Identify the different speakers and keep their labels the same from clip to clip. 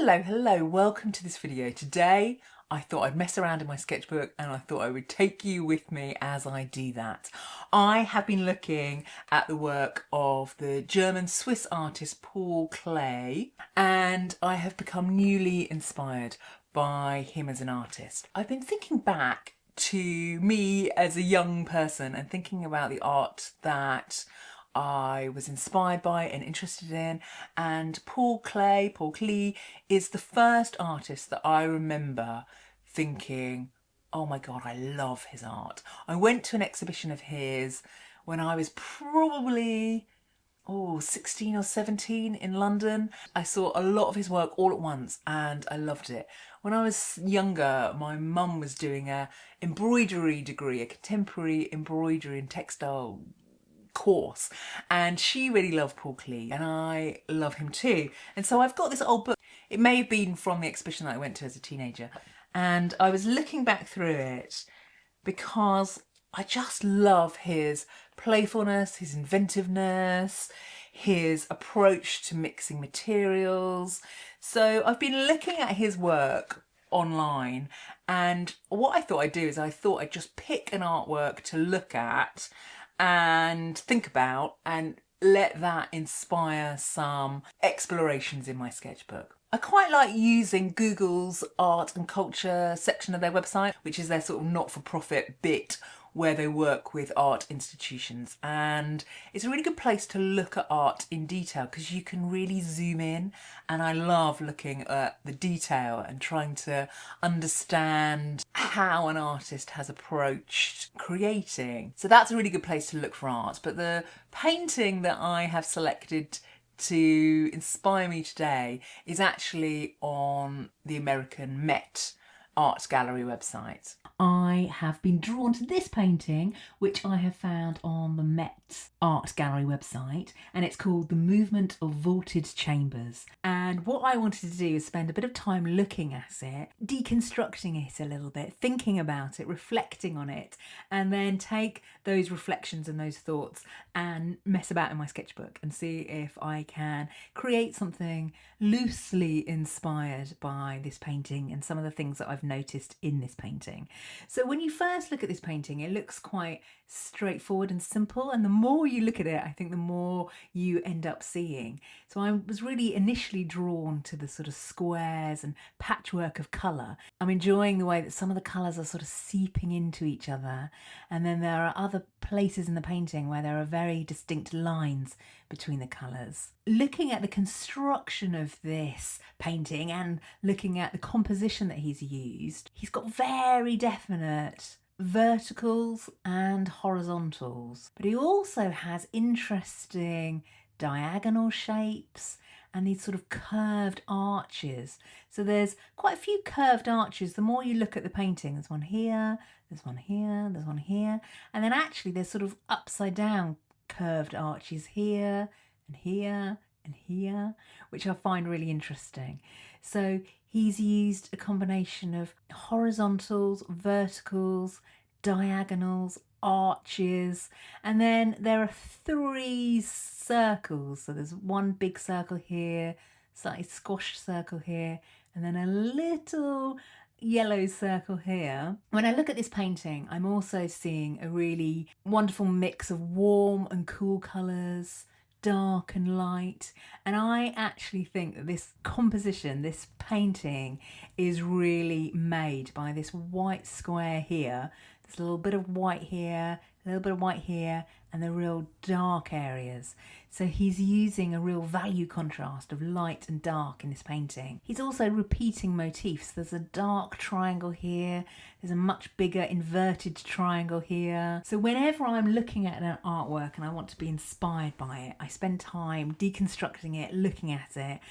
Speaker 1: Hello, welcome to this video. Today I thought I'd mess around in my sketchbook and I thought I would take you with me as I do that. I have been looking at the work of the German-Swiss artist Paul Klee and I have become newly inspired by him as an artist. I've been thinking back to me as a young person and thinking about the art that I was inspired by and interested in, and Paul Klee is the first artist that I remember thinking, oh my god, I love his art. I went to an exhibition of his when I was probably 16 or 17 in London. I saw a lot of his work all at once and I loved it. When I was younger, my mum was doing a embroidery degree, a contemporary embroidery and textile course, and she really loved Paul Klee and I love him too. And so I've got this old book. It may have been from the exhibition that I went to as a teenager, and I was looking back through it because I just love his playfulness, his inventiveness, his approach to mixing materials. So I've been looking at his work online, and what I thought I'd do is I thought I'd just pick an artwork to look at and think about and let that inspire some explorations in my sketchbook. I quite like using Google's art and culture section of their website, which is their sort of not-for-profit bit where they work with art institutions, and it's a really good place to look at art in detail because you can really zoom in, and I love looking at the detail and trying to understand how an artist has approached creating. So that's a really good place to look for art. But the painting that I have selected to inspire me today is actually on the American Met Art Gallery website. I have been drawn to this painting, which I have found on the Met Art Gallery website, and it's called The Movement of Vaulted Chambers. And what I wanted to do is spend a bit of time looking at it, deconstructing it a little bit, thinking about it, reflecting on it, and then take those reflections and those thoughts and mess about in my sketchbook and see if I can create something loosely inspired by this painting and some of the things that I've noticed in this painting. So when you first look at this painting, it looks quite straightforward and simple, and the more you look at it, I think the more you end up seeing. So I was really initially drawn to the sort of squares and patchwork of colour. I'm enjoying the way that some of the colours are sort of seeping into each other, and then there are other places in the painting where there are very distinct lines between the colours. Looking at the construction of this painting and looking at the composition that he's used, he's got very definite verticals and horizontals, but he also has interesting diagonal shapes and these sort of curved arches. So there's quite a few curved arches. The more you look at the painting, there's one here, there's one here, there's one here, and then actually there's sort of upside down curved arches here and here and here, which I find really interesting. So he's used a combination of horizontals, verticals, diagonals, arches, and then there are 3 circles. So there's one big circle here, slightly squashed circle here, and then a little yellow circle here. When I look at this painting, I'm also seeing a really wonderful mix of warm and cool colours, dark and light, and I actually think that this composition, this painting, is really made by this white square here. There's a little bit of white here, a little bit of white here, and the real dark areas. So he's using a real value contrast of light and dark in this painting. He's also repeating motifs. There's a dark triangle here, there's a much bigger inverted triangle here. So whenever I'm looking at an artwork and I want to be inspired by it, I spend time deconstructing it, looking at it,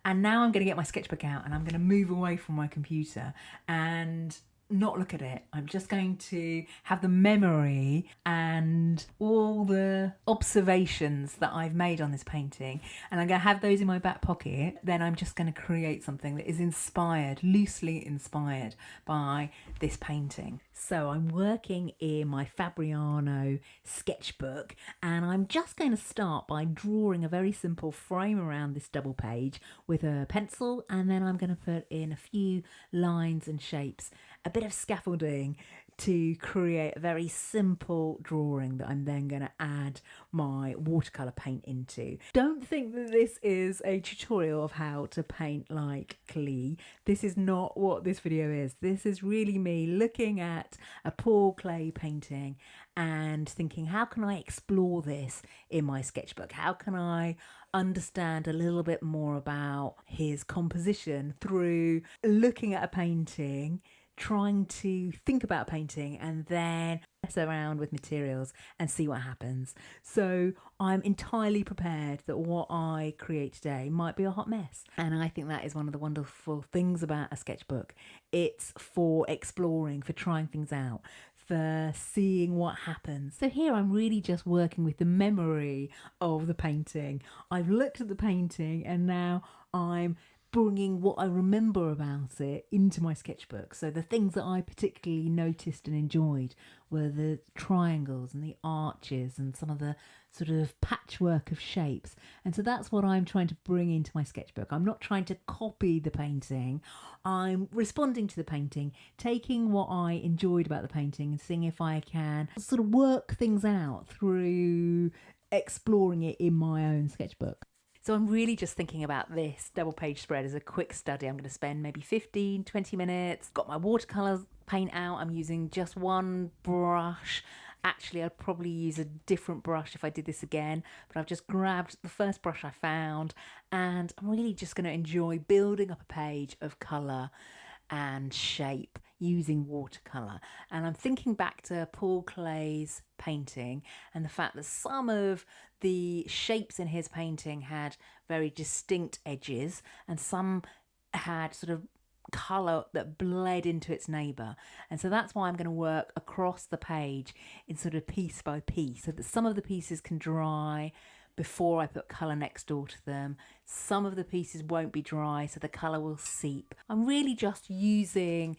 Speaker 1: and now I'm going to get my sketchbook out and I'm going to move away from my computer and not look at it. I'm just going to have the memory and all the observations that I've made on this painting, and I'm going to have those in my back pocket. Then I'm just going to create something that is inspired, loosely inspired by this painting. So I'm working in my Fabriano sketchbook, and I'm just going to start by drawing a very simple frame around this double page with a pencil, and then I'm going to put in a few lines and shapes, a bit of scaffolding to create a very simple drawing that I'm then going to add my watercolour paint into. Don't think that this is a tutorial of how to paint like Klee. This is not what this video is. This is really me looking at a Paul Klee painting and thinking, how can I explore this in my sketchbook? How can I understand a little bit more about his composition through looking at a painting, trying to think about painting, and then mess around with materials and see what happens. So I'm entirely prepared that what I create today might be a hot mess. And I think that is one of the wonderful things about a sketchbook. It's for exploring, for trying things out, for seeing what happens. So here I'm really just working with the memory of the painting. I've looked at the painting and now I'm bringing what I remember about it into my sketchbook. So the things that I particularly noticed and enjoyed were the triangles and the arches and some of the sort of patchwork of shapes. And so that's what I'm trying to bring into my sketchbook. I'm not trying to copy the painting. I'm responding to the painting, taking what I enjoyed about the painting and seeing if I can sort of work things out through exploring it in my own sketchbook. So I'm really just thinking about this double page spread as a quick study. I'm going to spend maybe 15, 20 minutes. Got my watercolour paint out. I'm using just one brush. Actually, I'd probably use a different brush if I did this again, but I've just grabbed the first brush I found, and I'm really just going to enjoy building up a page of colour and shape using watercolour. And I'm thinking back to Paul Klee's painting and the fact that some of the shapes in his painting had very distinct edges and some had sort of colour that bled into its neighbour. And so that's why I'm going to work across the page in sort of piece by piece, so that some of the pieces can dry before I put colour next door to them. Some of the pieces won't be dry, so the colour will seep. I'm really just using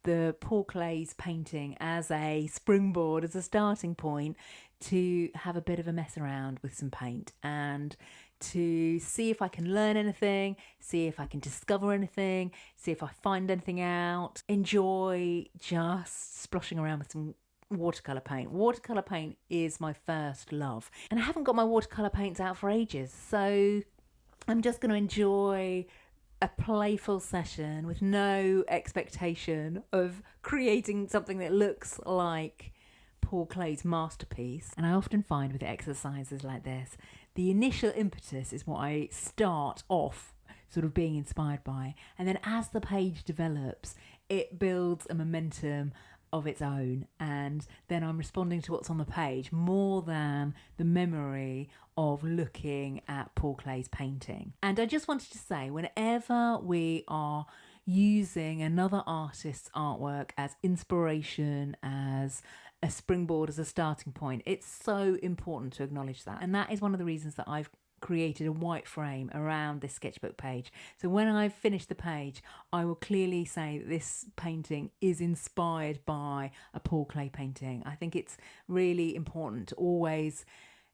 Speaker 1: the Paul Klee's painting as a springboard, as a starting point to have a bit of a mess around with some paint and to see if I can learn anything, see if I can discover anything, see if I find anything out. Enjoy just splashing around with some watercolour paint. Watercolour paint is my first love, and I haven't got my watercolour paints out for ages, so I'm just going to enjoy a playful session with no expectation of creating something that looks like Paul Klee's masterpiece. And I often find with exercises like this, the initial impetus is what I start off sort of being inspired by, and then as the page develops, it builds a momentum of its own, and then I'm responding to what's on the page more than the memory of looking at Paul Klee's painting. And I just wanted to say, whenever we are using another artist's artwork as inspiration, as a springboard, as a starting point, it's so important to acknowledge that. And that is one of the reasons that I've created a white frame around this sketchbook page. So when I've finished the page, I will clearly say that this painting is inspired by a Paul Klee painting. I think it's really important to always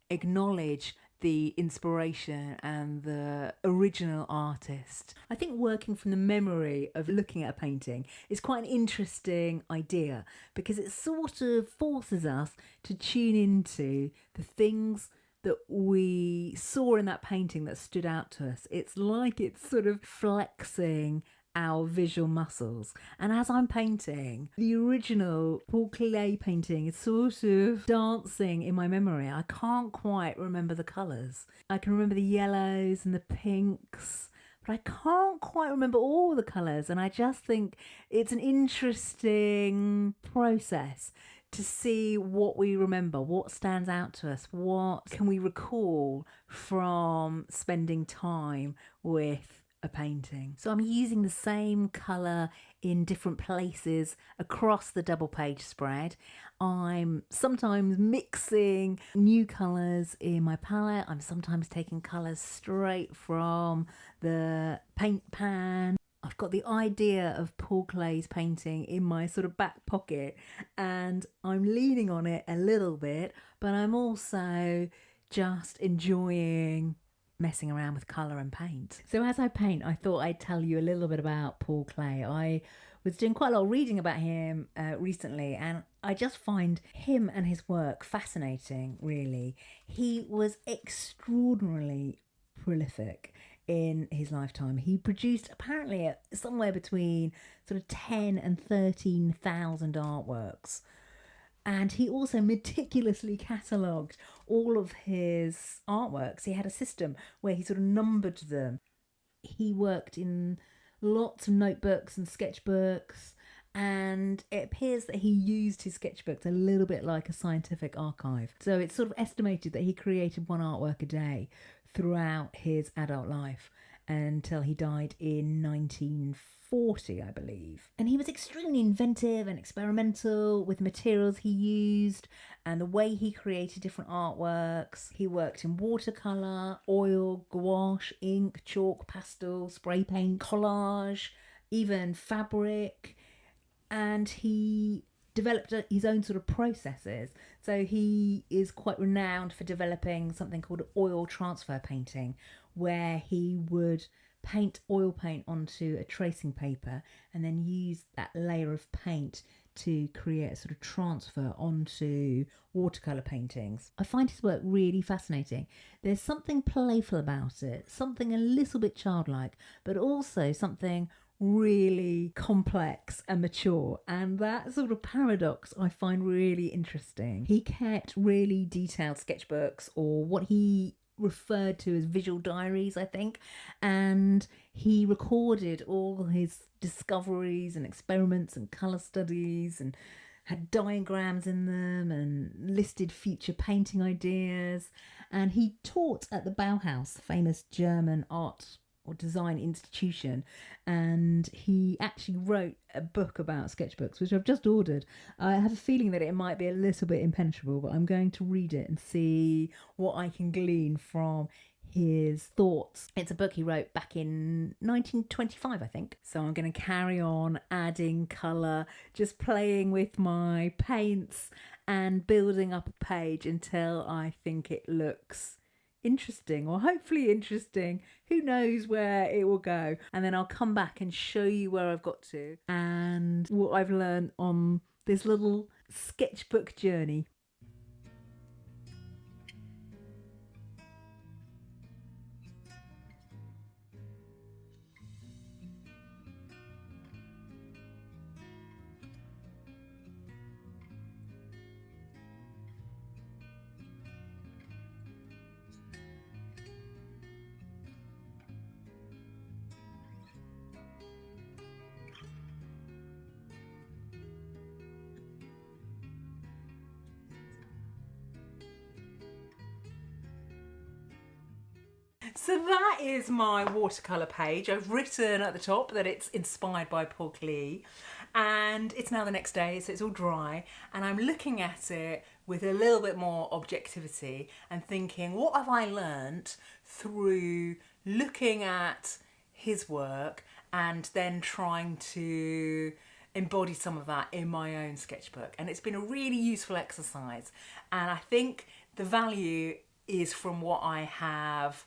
Speaker 1: acknowledge the inspiration and the original artist. I think working from the memory of looking at a painting is quite an interesting idea, because it sort of forces us to tune into the things that we saw in that painting that stood out to us. It's like it's sort of flexing our visual muscles. And as I'm painting, the original Paul Klee painting is sort of dancing in my memory. I can't quite remember the colours. I can remember the yellows and the pinks, but I can't quite remember all the colours. And I just think it's an interesting process to see what we remember, what stands out to us, what can we recall from spending time with
Speaker 2: a painting. So I'm using the same colour in different places across the double page spread. I'm sometimes mixing new colours in my palette. I'm sometimes taking colours straight from the paint pan. I've got the idea of Paul Klee's painting in my sort of back pocket, and I'm leaning on it a little bit, but I'm also just enjoying messing around with colour and paint. So as I paint, I thought I'd tell you a little bit about Paul Klee. I was doing quite a lot of reading about him recently, and I just find him and his work fascinating, really. He was extraordinarily prolific in his lifetime. He produced apparently somewhere between sort of 10 and 13,000 artworks. And he also meticulously catalogued all of his artworks. He had a system where he sort of numbered them. He worked in lots of notebooks and sketchbooks, and it appears that he used his sketchbooks a little bit like a scientific archive. So it's sort of estimated that he created one artwork a day throughout his adult life until he died in 1940, I believe. And he was extremely inventive and experimental with the materials he used and the way he created different artworks. He worked in watercolour, oil, gouache, ink, chalk, pastel, spray paint, collage, even fabric. And he developed his own sort of processes. So he is quite renowned for developing something called oil transfer painting, where he would paint oil paint onto a tracing paper and then use that layer of paint to create a sort of transfer onto watercolour paintings. I find his work really fascinating. There's something playful about it, something a little bit childlike, but also something really complex and mature, and that sort of paradox I find really interesting. He kept really detailed sketchbooks, or what he referred to as visual diaries, I think, and he recorded all his discoveries and experiments and colour studies, and had diagrams in them and listed future painting ideas. And he taught at the Bauhaus, the famous German art or design institution, and he actually wrote a book about sketchbooks, which I've just ordered. I have a feeling that it might be a little bit impenetrable, but I'm going to read it and see what I can glean from his thoughts. It's a book he wrote back in 1925, I think. So I'm going to carry on adding colour, just playing with my paints and building up a page until I think it looks interesting, or hopefully interesting. Who knows where it will go. And then I'll come back and show you where I've got to and what I've learned on this little sketchbook journey.
Speaker 1: So that is my watercolour page. I've written at the top that it's inspired by Paul Klee, and it's now the next day, so it's all dry, and I'm looking at it with a little bit more objectivity and thinking, what have I learnt through looking at his work and then trying to embody some of that in my own sketchbook. And it's been a really useful exercise, and I think the value is from what I have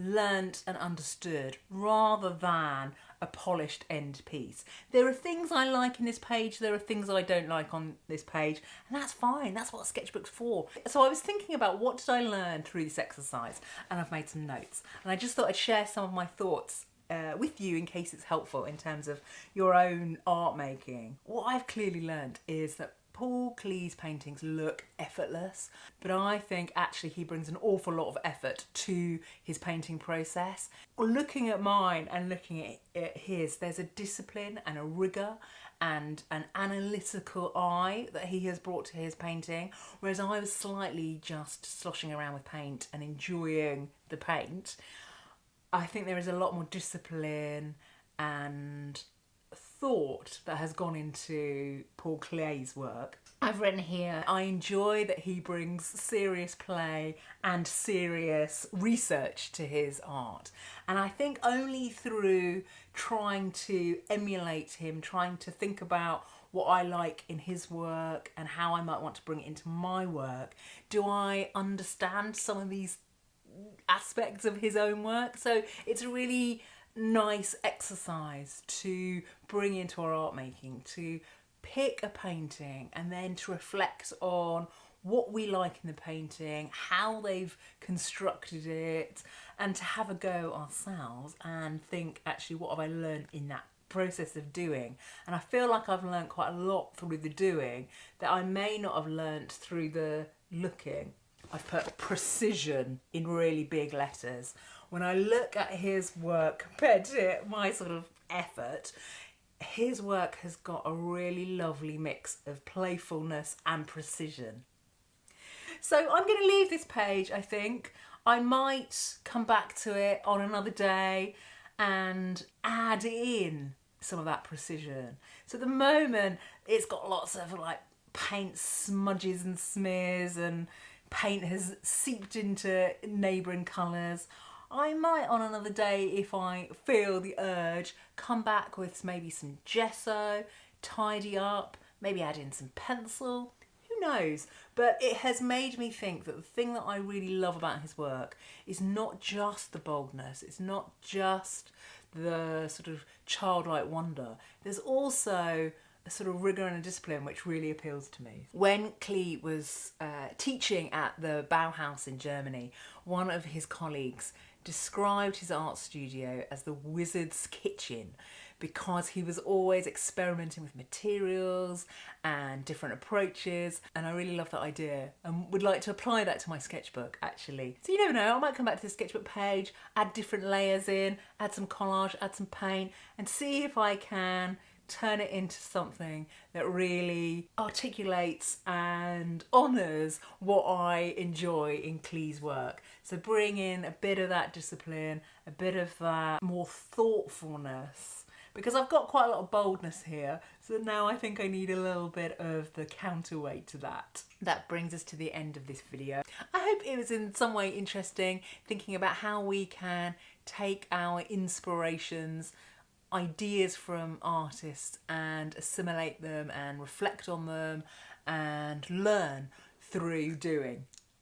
Speaker 1: learnt and understood rather than a polished end piece. There are things I like in this page, there are things I don't like on this page, and that's fine. That's what a sketchbook's for. So I was thinking about, what did I learn through this exercise, and I've made some notes, and I just thought I'd share some of my thoughts with you in case it's helpful in terms of your own art making. What I've clearly learned is that Paul Klee's paintings look effortless, but I think actually he brings an awful lot of effort to his painting process. Looking at mine and looking at his, there's a discipline and a rigour and an analytical eye that he has brought to his painting, whereas I was slightly just sloshing around with paint and enjoying the paint. I think there is a lot more discipline and thought that has gone into Paul Klee's work. I've written here, I enjoy that he brings serious play and serious research to his art. And I think only through trying to emulate him, trying to think about what I like in his work and how I might want to bring it into my work, do I understand some of these aspects of his own work. So it's a really nice exercise to bring into our art making, to pick a painting and then to reflect on what we like in the painting, how they've constructed it, and to have a go ourselves and think, actually, what have I learned in that process of doing? And I feel like I've learned quite a lot through the doing that I may not have learnt through the looking. I've put precision in really big letters. When I look at his work compared to my sort of effort, his work has got a really lovely mix of playfulness and precision. So I'm going to leave this page, I think. I might come back to it on another day and add in some of that precision. So at the moment, it's got lots of like paint smudges and smears, and paint has seeped into neighbouring colours. I might on another day, if I feel the urge, come back with maybe some gesso, tidy up, maybe add in some pencil. Who knows? But it has made me think that the thing that I really love about his work is not just the boldness, it's not just the sort of childlike wonder. There's also a sort of rigour and a discipline which really appeals to me. When Klee was teaching at the Bauhaus in Germany, one of his colleagues described his art studio as the wizard's kitchen because he was always experimenting with materials and different approaches, and I really love that idea and would like to apply that to my sketchbook actually. So you never know, I might come back to the sketchbook page, add different layers in, add some collage, add some paint, and see if I can turn it into something that really articulates and honours what I enjoy in Klee's work. So bring in a bit of that discipline, a bit of that more thoughtfulness, because I've got quite a lot of boldness here, so now I think I need a little bit of the counterweight to that. That brings us to the end of this video. I hope it was in some way interesting, thinking about how we can take our inspirations, ideas from artists, and assimilate them and reflect on them and learn through doing.